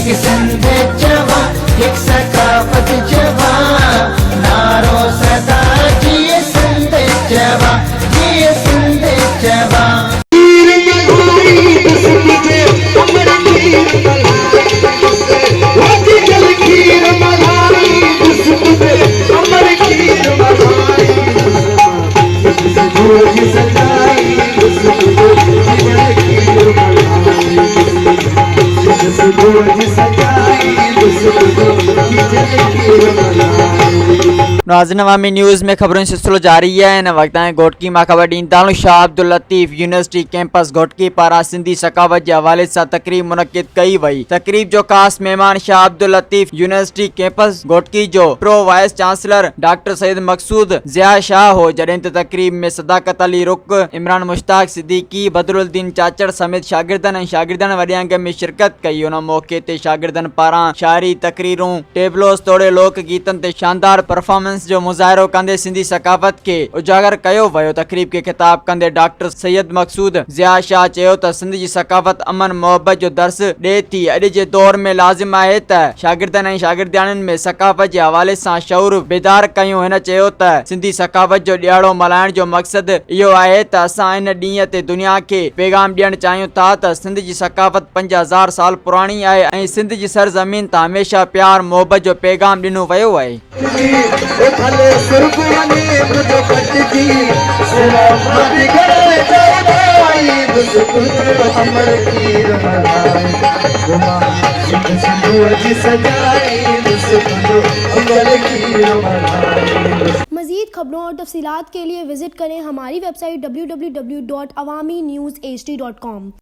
एक सिंध जवा, एक सकाफत जवा, नारो सदा जिए सिंध जवा, जिए सिंध जवा। नाज़रीन अवामी न्यूज़ में खबरों से सिलसिलो जारी है। इन वक्त घोटकी मां खबर ॾींदाणु शाह अब्दुल लतीफ़ यूनिवर्सिटी कैंपस घोटकी पारां सिंधी सकावत जे हवाले सां तकरीब मुनक़िद कई वई। तकरीब जो ख़ास मेहमान शाह अब्दुल लतीफ़ यूनिवर्सिटी कैंपस घोटकी जो pro vice chancellor doctor Syed Maqsood Zia Shah हो, जॾहिं त तकरीब में सदाकत अली रुक, इमरान मुश्ताक सिद्दीकी, बदरुद्दीन चाचड़ समेत शागिर्दनि ऐं शागिर्दनि वॾी अंग में शिरकत कई। उन मौक़े ते शागिर्दनि पारां शाइरी तकरीरूं, टेबलोस तोड़े लोक गीतनि ते शानदार परफॉर्मेंस जो मुज़ाहिरो कंदे सिंधी सकाफ़त के उजागर कयो वियो। तकरीब के खिताब कंदे डॉक्टर सैयद मकसूद ज़िया शाह चयो त सिंध जी सकाफ़त अमन मोहब्बत जो दर्स ॾे थी। अॼु जे दौर में लाज़िम आहे त शागिर्दनि ऐं शागिर्दियाणियुनि में सकाफ़त जे हवाले सां शऊर बेदार कयूं। हिन चयो त सिंधी सकाफ़त जो ॾियारो मल्हाइण जो मक़सदु इहो आहे त असां इन ॾींहं ते दुनिया खे पैगाम ॾियणु चाहियूं था त सिंध जी सकाफ़त 5000 साल पुराणी आहे ऐं सिंध जी सरज़मीन त हमेशा प्यार मोहब्बत जो पैगाम ॾिनो वियो आहे। मज़ीद खबरों और तफसीलात के लिए विजिट करें हमारी वेबसाइट www.awamiNewsHD.com।